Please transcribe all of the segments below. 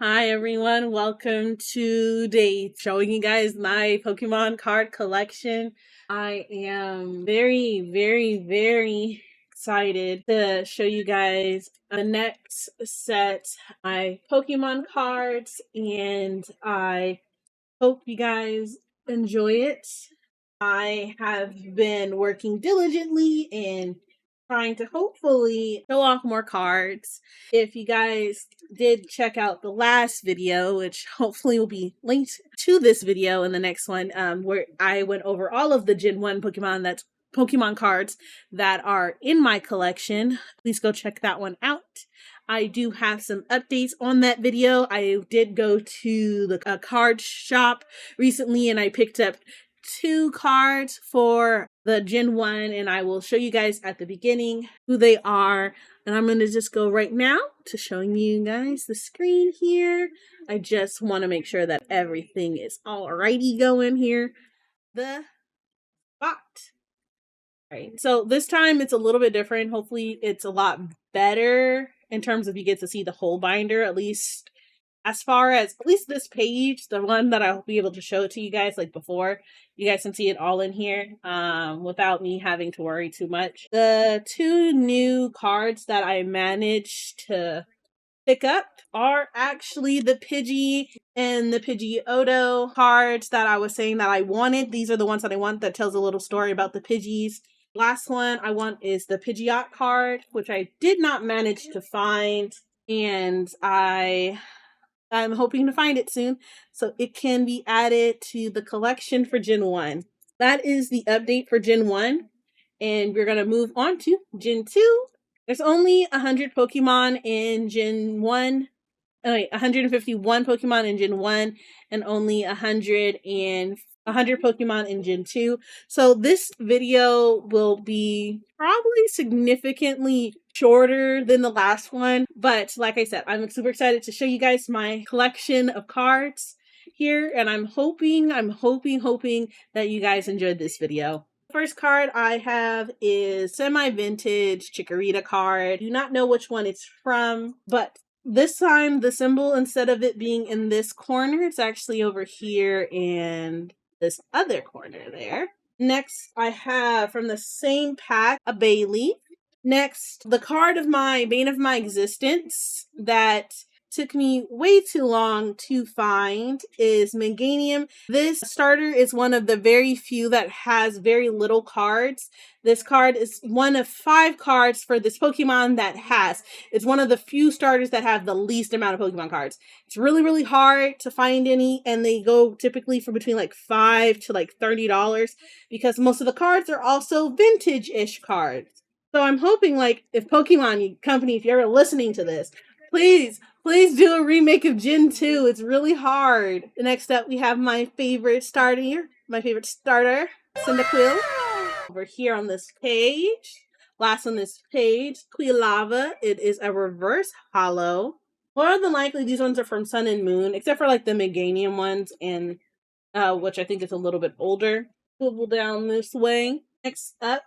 Hi everyone, welcome to today showing you guys my Pokemon card collection. I am very excited to show you guys the next set of my Pokemon cards, and I hope you guys enjoy it. I have been working diligently and trying to hopefully show off more cards. If you guys did check out the last video, which hopefully will be linked to this video in the next one, where I went over all of the Gen 1 Pokemon cards that are in my collection, please go check that one out. I do have some updates on that video. I did go to the card shop recently and I picked up 2 cards for the Gen 1, and I will show you guys at the beginning who they are. And I'm going to just go right now to showing you guys the screen here. I just want to make sure that everything is alrighty going here. The spot. Right. So this time it's a little bit different. Hopefully it's a lot better in terms of you get to see the whole binder, at least as far as at least this page, the one that I'll be able to show it to you guys like before. You guys can see it all in here without me having to worry too much. The 2 new cards that I managed to pick up are actually the Pidgey and the Pidgeotto cards that I was saying that I wanted. These are the ones that I want that tells a little story about the Pidgeys. Last one I want is the Pidgeot card, which I did not manage to find, and I'm hoping to find it soon so it can be added to the collection for Gen 1. That is the update for Gen 1, and we're going to move on to Gen 2. There's only 100 Pokemon in Gen 1. 151 Pokemon in Gen 1 and only 100 Pokemon in Gen 2. So this video will be probably significantly shorter than the last one. But like I said, I'm super excited to show you guys my collection of cards here. And I'm hoping that you guys enjoyed this video. First card I have is semi-vintage Chikorita card. Do not know which one it's from, but this time the symbol, instead of it being in this corner, it's actually over here in this other corner there. Next, I have from the same pack a Bailey. Next, the card of my Bane of my existence that took me way too long to find is Meganium. This starter is one of the very few that has very little cards. This card is one of 5 cards for this Pokemon that has. It's one of the few starters that have the least amount of Pokemon cards. It's really hard to find any, and they go typically for between like $5 to like $30 because most of the cards are also vintage-ish cards. So I'm hoping, like, if Pokemon Company, if you're ever listening to this, please do a remake of Gen 2. It's really hard. Next up, we have my favorite starter, Cyndaquil. Over here on this page. Last on this page, Quilava. It is a reverse holo. More than likely, these ones are from Sun and Moon, except for like the Meganium ones, and which I think is a little bit older. Swivel down this way. Next up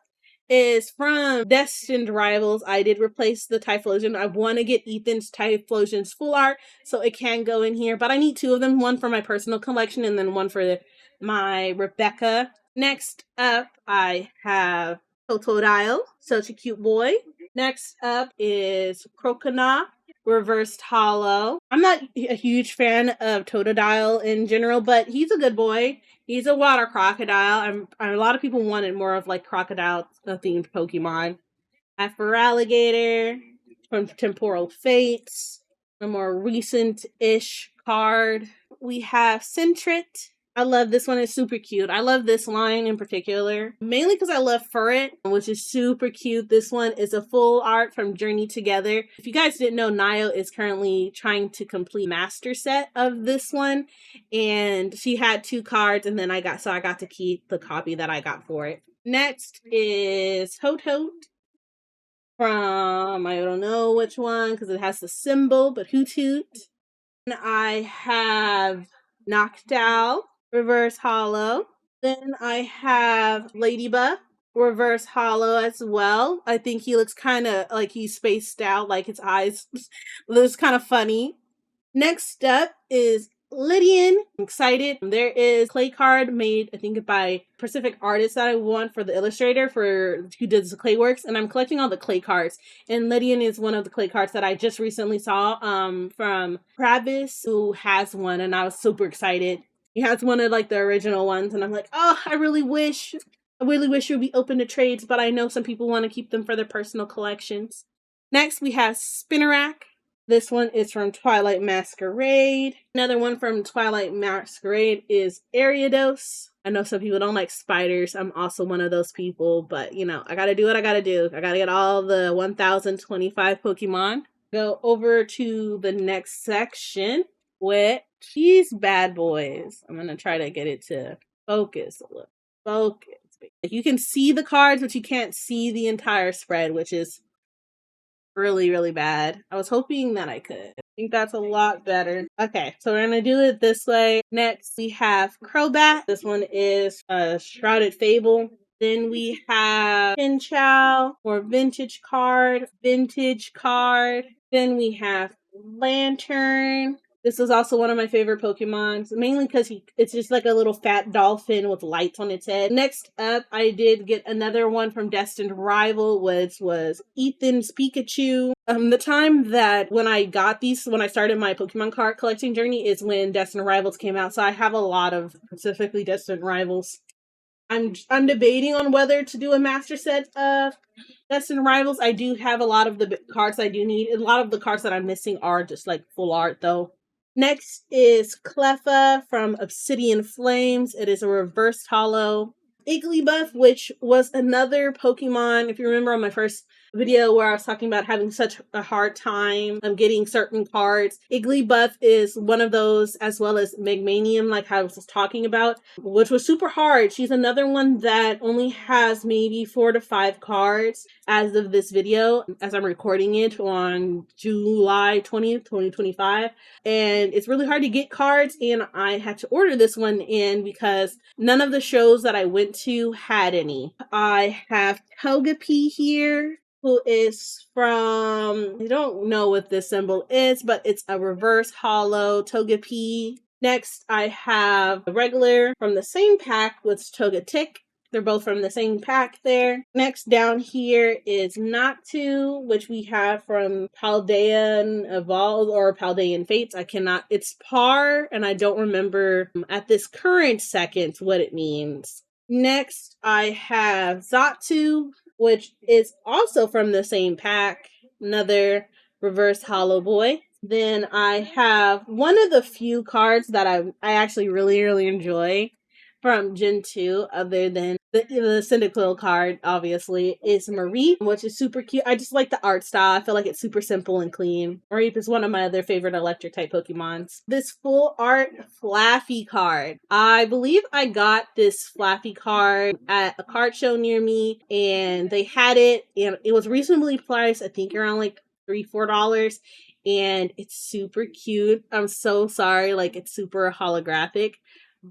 is from Destined Rivals. I did replace the Typhlosion. I want to get Ethan's Typhlosion's full art, so it can go in here. But I need 2 of them. One for my personal collection and then one for my Rebecca. Next up, I have Totodile. Such a cute boy. Next up is Croconaw. Reversed holo. I'm not a huge fan of Totodile in general, but he's a good boy. He's a water crocodile. A lot of people wanted more of like crocodile themed Pokemon. For Alligator from Temporal Fates, a more recent-ish card. We have Centret. I love this one. It's super cute. I love this line in particular, mainly because I love Furret, which is super cute. This one is a full art from Journey Together. If you guys didn't know, Nio is currently trying to complete master set of this one, and she had 2 cards, and then I got to keep the copy that I got for it. Next is Hoot from, I don't know which one because it has the symbol, but Hoot. And I have Noctowl. Reverse holo. Then I have Ladybug, reverse holo as well. I think he looks kind of like he's spaced out, like his eyes looks kind of funny. Next up is Lydian. I'm excited. There is clay card made, I think, by Pacific Artists that I won for the illustrator for who did the clay works, and I'm collecting all the clay cards. And Lydian is one of the clay cards that I just recently saw from Travis, who has one, and I was super excited. He has one of like the original ones, and I'm like, oh, I really wish it would be open to trades, but I know some people want to keep them for their personal collections. Next, we have Spinnerack. This one is from Twilight Masquerade. Another one from Twilight Masquerade is Ariados. I know some people don't like spiders. I'm also one of those people, but you know, I gotta do what I gotta do. I gotta get all the 1025 Pokemon. Go over to the next section with these bad boys. I'm gonna try to get it to focus a little. Focus. You can see the cards, but you can't see the entire spread, which is really, really bad. I was hoping that I could. I think that's a lot better. Okay, so we're gonna do it this way. Next, we have Crobat. This one is a Shrouded Fable. Then we have Pinchow for vintage card. Then we have Lantern. This is also one of my favorite Pokemons, mainly because it's just like a little fat dolphin with lights on its head. Next up, I did get another one from Destined Rival, which was Ethan's Pikachu. The time that when I got these, when I started my Pokemon card collecting journey is when Destined Rivals came out, so I have a lot of specifically Destined Rivals. I'm debating on whether to do a master set of Destined Rivals. I do have a lot of the cards I do need. A lot of the cards that I'm missing are just like full art though. Next is Cleffa from Obsidian Flames. It is a reversed holo. Igglybuff, which was another Pokemon, if you remember on my first video where I was talking about having such a hard time getting certain cards. Igglybuff is one of those, as well as Megmanium, like I was talking about, which was super hard. She's another one that only has maybe 4 to 5 cards as of this video, as I'm recording it on July 20th, 2025. And it's really hard to get cards, and I had to order this one in because none of the shows that I went to had any. I have Togepi here, who is from, I don't know what this symbol is, but it's a reverse holo Togepi. Next, I have a regular from the same pack with Togetic. They're both from the same pack there. Next down here is Natu, which we have from Paldean Evolved or Paldean Fates. It's par, and I don't remember at this current second what it means. Next, I have Xatu, which is also from the same pack. Another reverse holo boy. Then I have one of the few cards that I actually really, really enjoy from Gen 2, other than the Cyndaquil card, obviously, is Mareep, which is super cute. I just like the art style. I feel like it's super simple and clean. Mareep is one of my other favorite electric type Pokemons. This full art Flaffy card. I believe I got this Flaffy card at a card show near me, and they had it, and it was reasonably priced, I think around like $3-4. And it's super cute. I'm so sorry, like it's super holographic,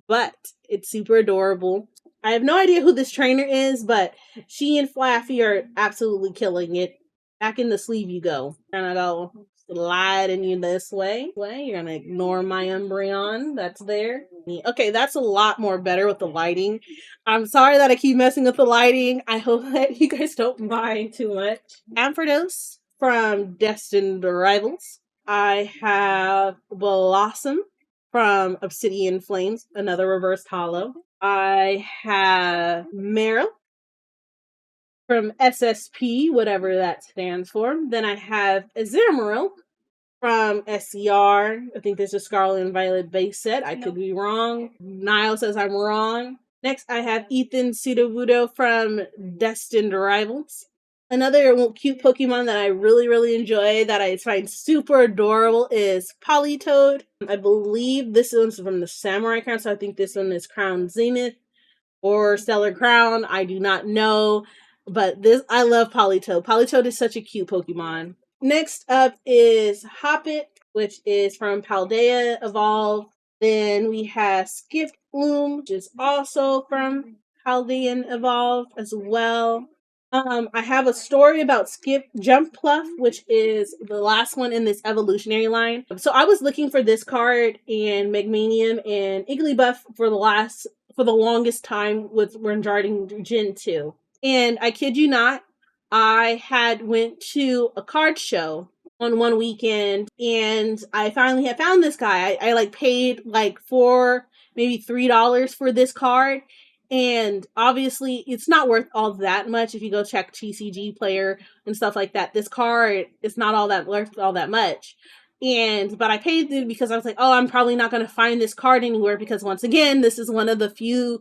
but it's super adorable. I have no idea who this trainer is, but she and Flaffy are absolutely killing it. Back in the sleeve you go. I'm gonna go sliding you this way. You're gonna ignore my Umbreon that's there. Okay, that's a lot more better with the lighting. I'm sorry that I keep messing with the lighting. I hope that you guys don't mind too much. Ampharos from Destined Rivals. I have Blossom from Obsidian Flames, another reversed holo. I have Meryl from SSP, whatever that stands for. Then I have Azumarill from SCR. I think this is Scarlet and Violet base set. I could be wrong. Niall says I'm wrong. Next, I have Ethan Sudowoodo from Destined Rivals. Another cute Pokemon that I really, really enjoy that I find super adorable is Politoed. I believe this one's from the Samurai Crown, so I think this one is Crown Zenith or Stellar Crown. I do not know, but I love Politoed. Politoed is such a cute Pokemon. Next up is Hoppip, which is from Paldea Evolved. Then we have Skipped Bloom, which is also from Paldean Evolved as well. I have a story about Skip Jump Pluff, which is the last one in this evolutionary line. So I was looking for this card in Megmanium and Igglybuff for the longest time with regarding Gen 2. And I kid you not, I had went to a card show on one weekend and I finally had found this guy. I like paid like maybe $3 for this card. And obviously, it's not worth all that much if you go check TCG Player and stuff like that. This card is not all that worth all that much. But I paid it because I was like, oh, I'm probably not going to find this card anywhere because once again, this is one of the few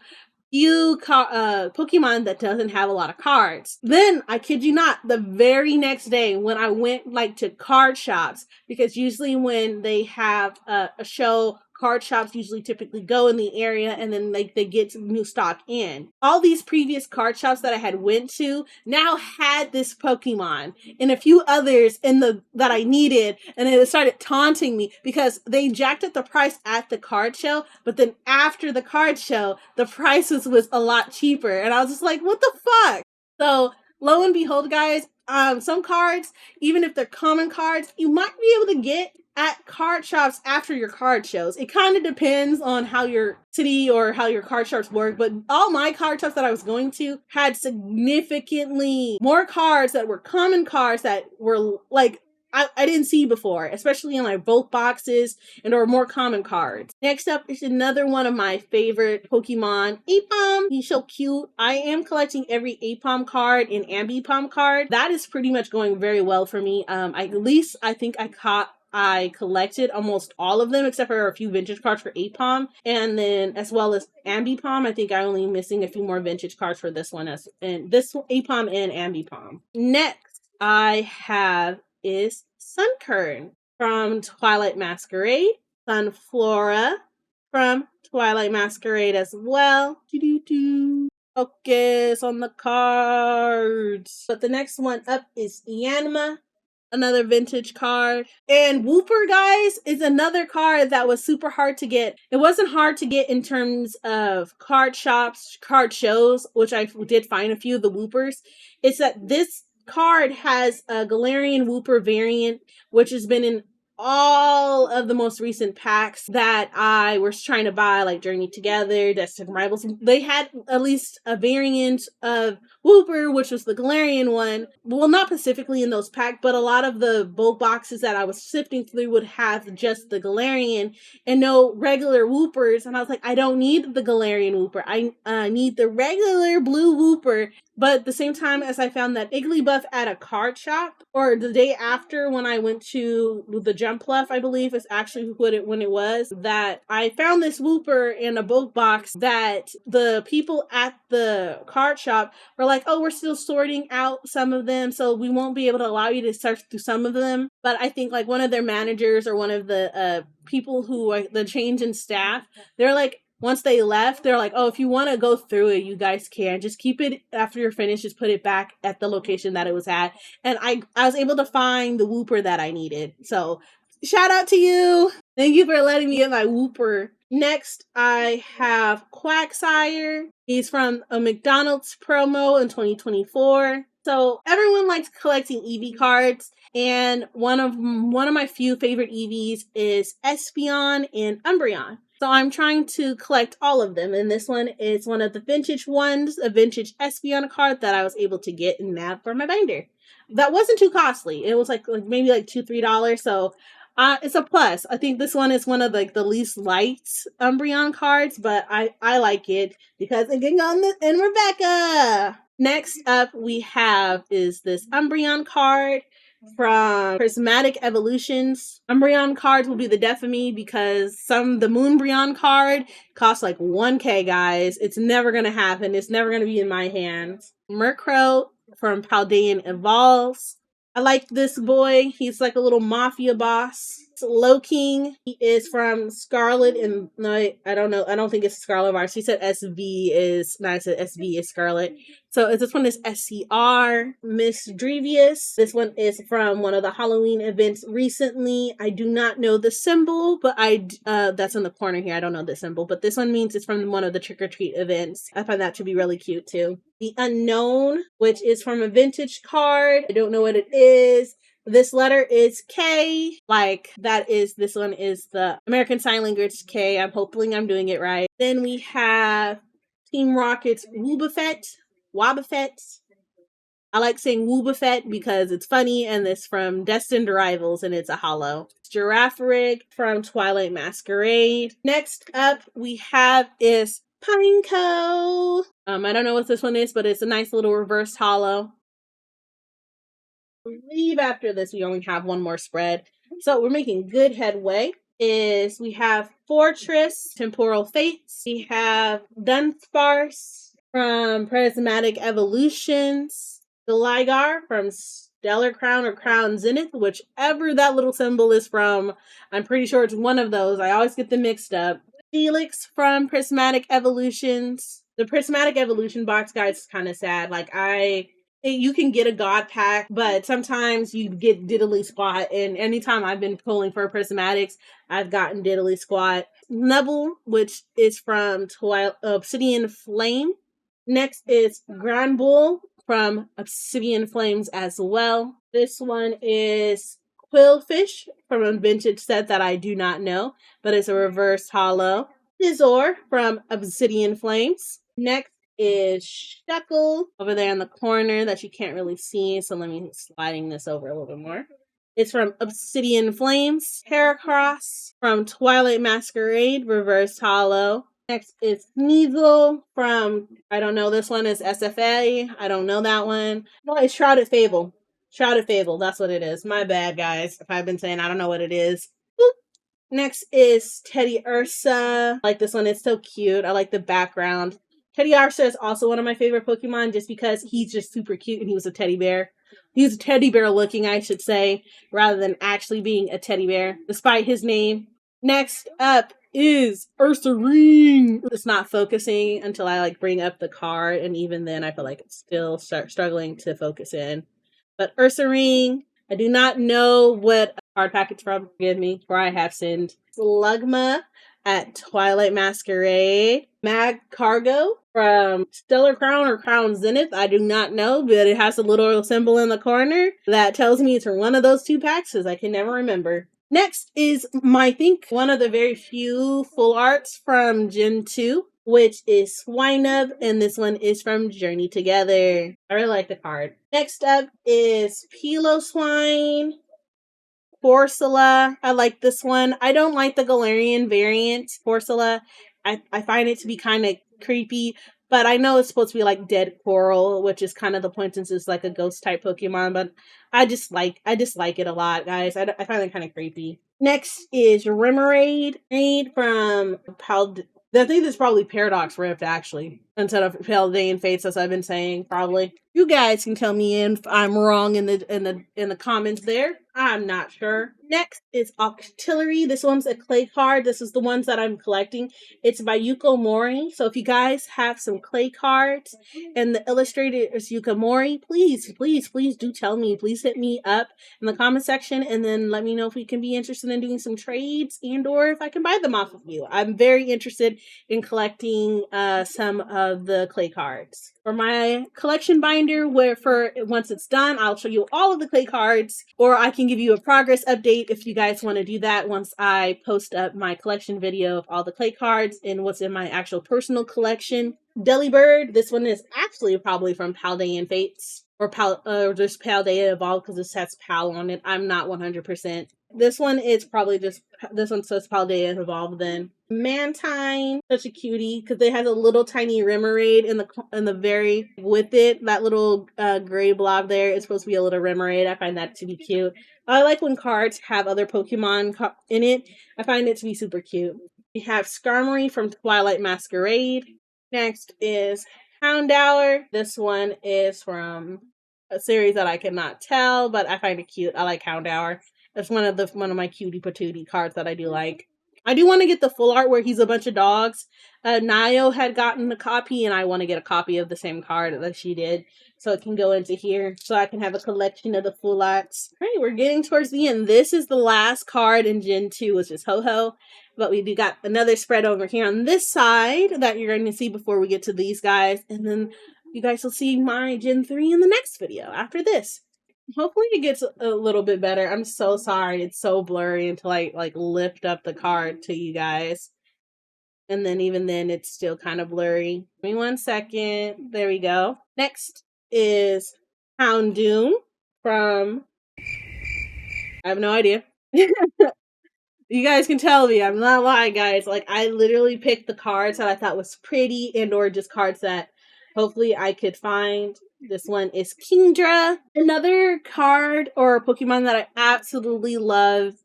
Pokemon that doesn't have a lot of cards. Then, I kid you not, the very next day when I went like to card shops, because usually when they have a show, card shops usually typically go in the area and then they get some new stock in. All these previous card shops that I had went to now had this Pokemon and a few others that I needed, and it started taunting me because they jacked up the price at the card show, but then after the card show, the prices was a lot cheaper, and I was just like, what the fuck? So lo and behold, guys, some cards, even if they're common cards, you might be able to get at card shops after your card shows. It kind of depends on how your city or how your card shops work, but all my card shops that I was going to had significantly more cards that were common cards that were like I didn't see before, especially in like bulk boxes and or more common cards. Next up is another one of my favorite Pokemon, Apom. He's so cute. I am collecting every Apom card and Ambipom card. That is pretty much going very well for me. I think I collected almost all of them except for a few vintage cards for Apom, and then as well as Ambipom. I think I'm only missing a few more vintage cards for this one, and this Apom and Ambipom. Next, I have is Sunkern from Twilight Masquerade, Sunflora from Twilight Masquerade as well. Focus on the cards. But the next one up is Yanma, another vintage card. And Wooper, guys, is another card that was super hard to get. It wasn't hard to get in terms of card shops, card shows, which I did find a few of the Woopers. It's that this card has a Galarian Wooper variant, which has been in all of the most recent packs that I was trying to buy, like Journey Together, Destined Rivals. They had at least a variant of Wooper, which was the Galarian one. Well, not specifically in those packs, but a lot of the bulk boxes that I was sifting through would have just the Galarian and no regular Woopers. And I was like, I don't need the Galarian Wooper. I need the regular blue Wooper. But at the same time, as I found that Igglybuff at a card shop, or the day after when I went to the Jump Pluff, I believe is actually when it was, that I found this Wooper in a bulk box that the people at the card shop were like, oh, we're still sorting out some of them, so we won't be able to allow you to search through some of them. But I think like one of their managers or one of the people who are the change in staff, they're like, once they left, they're like, oh, if you want to go through it, you guys can. Just keep it after you're finished. Just put it back at the location that it was at. And I was able to find the Wooper that I needed. So shout out to you. Thank you for letting me get my Wooper. Next, I have Quagsire. He's from a McDonald's promo in 2024. So everyone likes collecting Eevee cards. And one of my few favorite Eevees is Espeon and Umbreon. So I'm trying to collect all of them, and this one is one of the vintage ones, a vintage Espeon card that I was able to get and nab for my binder. That wasn't too costly. It was like maybe like $2-3, so it's a plus. I think this one is one of the least liked Umbreon cards, but I like it because it can go in Rebecca. Next up we have is this Umbreon card from Prismatic Evolutions. Umbreon cards will be the death of me because the Moonbreon card costs like 1K, guys. It's never gonna happen. It's never gonna be in my hands. Murkrow from Paldean Evolves. I like this boy. He's like a little mafia boss. Loking, he is from Scarlet, and no, I don't know. I don't think it's Scarlet Virus. She said SV is, no, I said SV is Scarlet. So this one is SCR, Miss Drevious. This one is from one of the Halloween events recently. I do not know the symbol, but that's in the corner here. I don't know the symbol, but this one means it's from one of the trick or treat events. I find that to be really cute too. The Unknown, which is from a vintage card. I don't know what it is. This letter is K. Like, this one is the American Sign Language K. I'm hoping I'm doing it right. Then we have Team Rocket's Wobbuffet. I like saying Wobbuffet because it's funny, and it's from Destined Rivals, and it's a holo. Giraffe Rig from Twilight Masquerade. Next up we have is Pineco. I don't know what this one is, but it's a nice little reverse holo. I believe after this we only have one more spread, so we're making good headway. We have Fortress, Temporal Fates. We have Dunsparce from Prismatic Evolutions. The Ligar from Stellar Crown or Crown Zenith, whichever that little symbol is from. I'm pretty sure it's one of those. I always get them mixed up. Felix from Prismatic Evolutions. The Prismatic Evolution box, guys, is kind of sad. Like, you can get a God pack, but sometimes you get Diddly Squat, and anytime I've been pulling for Prismatics, I've gotten Diddly Squat. Nubble, which is from Obsidian Flame. Next is Grand Bull from Obsidian Flames as well. This one is Quillfish from a vintage set that I do not know, but it's a reverse holo. Scizor from Obsidian Flames. Next is Shuckle over there in the corner that you can't really see, so let me sliding this over a little bit more. It's from Obsidian Flames. Heracross from Twilight Masquerade, reverse holo. Next is Sneasel from, I don't know, this one is SFA. I don't know that one. No, it's Shrouded Fable. Shrouded Fable, that's what it is. My bad, guys, if I've been saying I don't know what it is. Boop. Next is Teddy Ursa. I like this one, it's so cute. I like the background. Teddy Ursa is also one of my favorite Pokemon just because he's just super cute and he was a teddy bear. He was a teddy bear looking, I should say, rather than actually being a teddy bear, despite his name. Next up is Ursaring. It's not focusing until I bring up the card, and even then I feel like it's still struggling to focus in. But Ursaring, I do not know what card pack it's from, forgive me, for I have sinned. Slugma at Twilight Masquerade. Mag Cargo from Stellar Crown or Crown Zenith, I do not know, but it has a little symbol in the corner that tells me it's from one of those two packs, because I can never remember. Next is, I think, one of the very few full arts from Gen 2, which is Swinub, and this one is from Journey Together. I really like the card. Next up is Piloswine. Porcela. I like this one. I don't like the Galarian variant, Porcela. I find it to be kind of creepy, but I know it's supposed to be like Dead Coral, which is kind of the point since it's like a ghost type Pokemon, but I just like it a lot, guys. I find it kind of creepy. Next is Remoraid, made from I think this is probably Paradox Rift, actually, instead of Paldean Fates, as I've been saying, probably. You guys can tell me if I'm wrong in the comments there. I'm not sure. Next is Octillery. This one's a clay card. This is the ones that I'm collecting. It's by Yuko Mori. So if you guys have some clay cards and the illustrator is Yuko Mori, please do tell me. Please hit me up in the comment section and then let me know if we can be interested in doing some trades and or if I can buy them off of you. I'm very interested in collecting some of the clay cards. For my collection binder, once it's done, I'll show you all of the clay cards, or I can give you a progress update if you guys want to do that once I post up my collection video of all the clay cards and what's in my actual personal collection. Delibird, this one is actually probably from Paldean Fates, or just Paldea Evolved because this has Pal on it. I'm not 100%. This one is probably just, this one says Paldea Evolved then. Mantine, such a cutie, because it has a little tiny Remoraid in the very, with it, that little gray blob there is supposed to be a little Remoraid. I find that to be cute. I like when cards have other Pokemon in it. I find it to be super cute. We have Skarmory from Twilight Masquerade. Next is Houndour. This one is from a series that I cannot tell, but I find it cute. I like Houndour. That's one of my cutie patootie cards that I do like. I do want to get the full art where he's a bunch of dogs. Nayo had gotten a copy, and I want to get a copy of the same card that she did, so it can go into here, so I can have a collection of the full arts. All right, we're getting towards the end. This is the last card in Gen 2, which is Ho-Ho, but we do got another spread over here on this side that you're going to see before we get to these guys, and then you guys will see my Gen 3 in the next video after this. Hopefully it gets a little bit better. I'm so sorry. It's so blurry until I like lift up the card to you guys. And then even then it's still kind of blurry. Give me 1 second. There we go. Next is Houndoom from... I have no idea. You guys can tell me. I'm not lying, guys. Like, I literally picked the cards that I thought was pretty and or just cards that hopefully I could find. This one is Kingdra. Another card or Pokemon that I absolutely love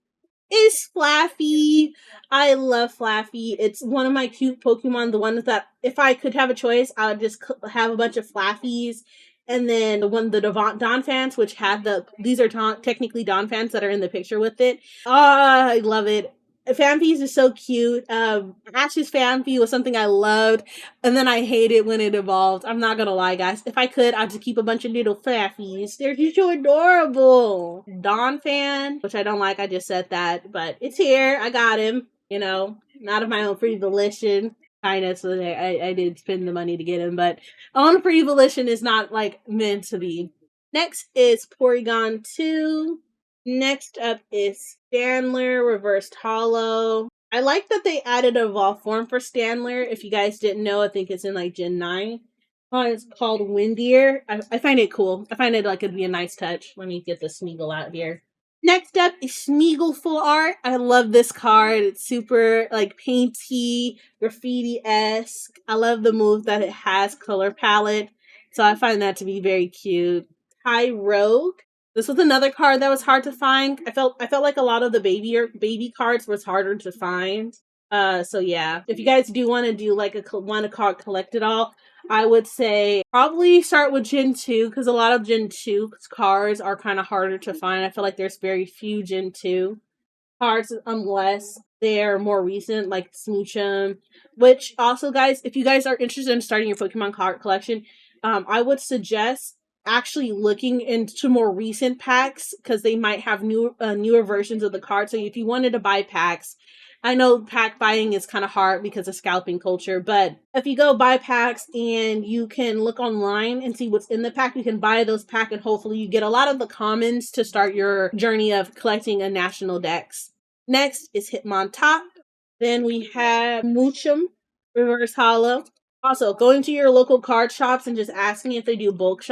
is Flaffy. I love Flaffy. It's one of my cute Pokemon. The one that if I could have a choice, I would just have a bunch of Flaffies. And then the Donphans, which had these are technically Donphans that are in the picture with it. Ah, I love it. Fanfies is so cute. Ash's Fanfi was something I loved, and then I hate it when it evolved. I'm not gonna lie, guys. If I could, I'd just keep a bunch of little Flaffies. They're just so adorable. Donphan, which I don't like, I just said that, but it's here. I got him, you know, not of my own free volition. Kind of, so I did spend the money to get him, but on free volition is not, like, meant to be. Next is Porygon 2. Next up is Stanler Reversed Hollow. I like that they added a evolved form for Stanler. If you guys didn't know, I think it's in like Gen 9. It's called Windier. I find it cool. I find it like it'd be a nice touch. Let me get the Smeagol out here. Next up is Smeagol Full Art. I love this card. It's super like painty, graffiti-esque. I love the move that it has, color palette. So I find that to be very cute. Rogue. This was another card that was hard to find. I felt like a lot of the baby cards was harder to find. So yeah, if you guys do want to do like want a card collect it all, I would say probably start with Gen 2 because a lot of Gen 2 cards are kind of harder to find. I feel like there's very few Gen 2 cards unless they're more recent, like Smoochum. Which also, guys, if you guys are interested in starting your Pokemon card collection, I would suggest actually looking into more recent packs because they might have newer versions of the card. So if you wanted to buy packs, I know pack buying is kind of hard because of scalping culture, but if you go buy packs and you can look online and see what's in the pack, you can buy those packs and hopefully you get a lot of the commons to start your journey of collecting a national dex. Next is Hitmontop. Then we have Moochum Reverse Hollow. Also, going to your local card shops and just asking if they do bulk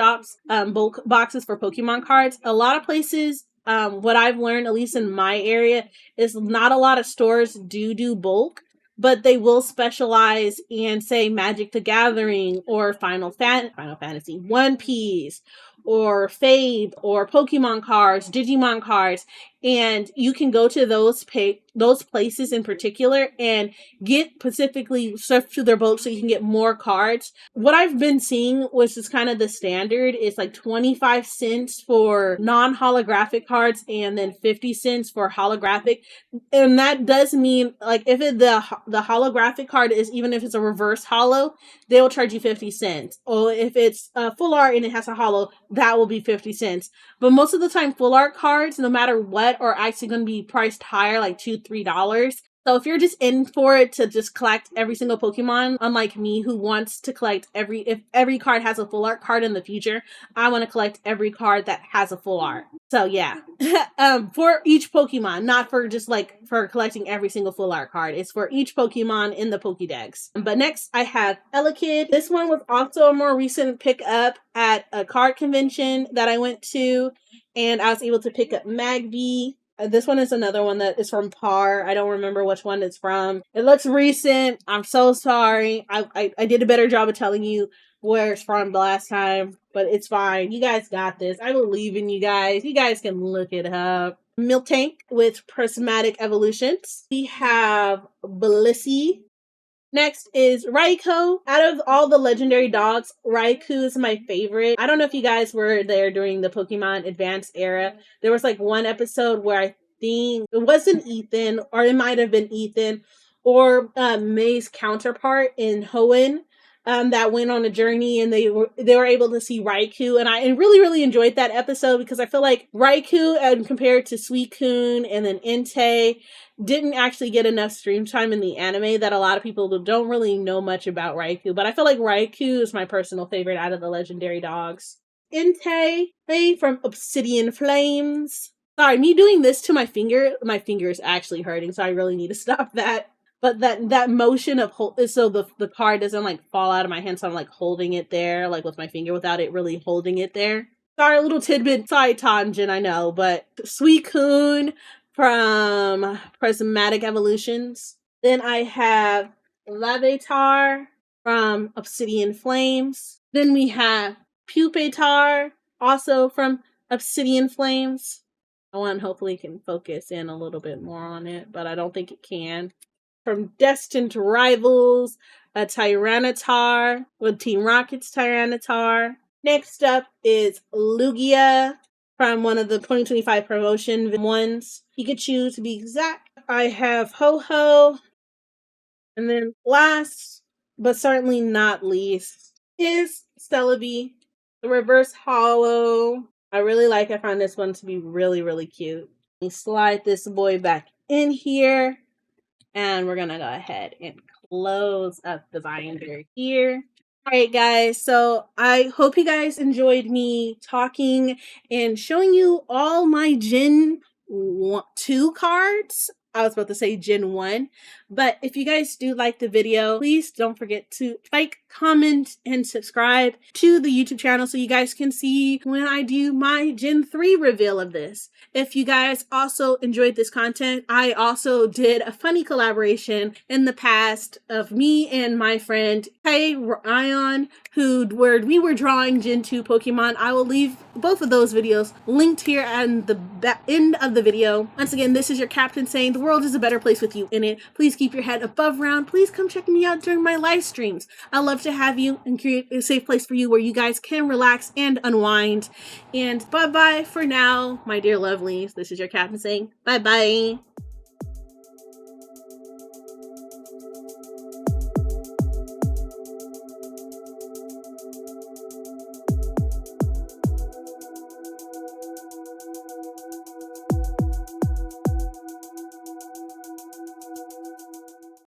boxes for Pokemon cards. A lot of places, what I've learned, at least in my area, is not a lot of stores do bulk, but they will specialize in, say, Magic the Gathering or Final Fantasy, One Piece, or Fate, or Pokemon cards, Digimon cards, and you can go to those places in particular and get specifically stuff to their bulk so you can get more cards. What I've been seeing, which is kind of the standard, is like 25 cents for non-holographic cards and then 50 cents for holographic. And that does mean, like, if the holographic card is, even if it's a reverse holo, they'll charge you 50 cents. Or if it's a full art and it has a holo, that will be 50 cents. But most of the time, full art cards, no matter what, are actually going to be priced higher, like $2-3. So if you're just in for it to just collect every single Pokemon, unlike me who wants to collect if every card has a full art card in the future, I want to collect every card that has a full art. So yeah, for each Pokemon, not for just like for collecting every single full art card. It's for each Pokemon in the Pokédex. But next I have Elekid. This one was also a more recent pickup at a card convention that I went to, and I was able to pick up Magby. This one is another one that is from Par. I don't remember which one it's from. It looks recent. I'm so sorry. I did a better job of telling you where it's from the last time, but it's fine. You guys got this. I believe in you guys. You guys can look it up. Miltank with Prismatic Evolutions. We have Blissey. Next is Raikou. Out of all the legendary dogs, Raikou is my favorite. I don't know if you guys were there during the Pokemon Advanced era. There was like one episode where think it wasn't Ethan, or it might have been Ethan, or May's counterpart in Hoenn, that went on a journey, and they were able to see Raikou, and I really enjoyed that episode because I feel like Raikou, and compared to Suicune and then Entei, didn't actually get enough stream time in the anime, that a lot of people don't really know much about Raikou, but I feel like Raikou is my personal favorite out of the legendary dogs. Entei from Obsidian Flames. Sorry, me doing this to my finger is actually hurting, so I really need to stop that. But that motion of so the card doesn't like fall out of my hand, so I'm like holding it there, like with my finger, without it really holding it there. Sorry, a little tidbit, sorry tangent, I know, but Suicune from Prismatic Evolutions. Then I have Larvitar from Obsidian Flames. Then we have Pupitar, also from Obsidian Flames. Hopefully can focus in a little bit more on it, but I don't think it can. From Destined Rivals, a Tyranitar with Team Rocket's Tyranitar. Next up is Lugia from one of the 2025 promotion ones. Pikachu to be exact. I have Ho-Ho. And then last, but certainly not least, is Celebi, the reverse hollow. I find this one to be really cute. Let me slide this boy back in here, and we're gonna go ahead and close up the binder here. Alright guys, so I hope you guys enjoyed me talking and showing you all my Gen 2 cards. I was about to say Gen 1, but if you guys do like the video, please don't forget to like, comment, and subscribe to the YouTube channel so you guys can see when I do my Gen 3 reveal of this. If you guys also enjoyed this content, I also did a funny collaboration in the past of me and my friend Hey Ion, where we were drawing Gen 2 Pokemon. I will leave both of those videos linked here at the end of the video. Once again, this is your captain saying the world is a better place with you in it. Please keep your head above ground. Please come check me out during my live streams. I love to have you and create a safe place for you where you guys can relax and unwind. And bye-bye for now, my dear lovelies. This is your captain saying bye-bye.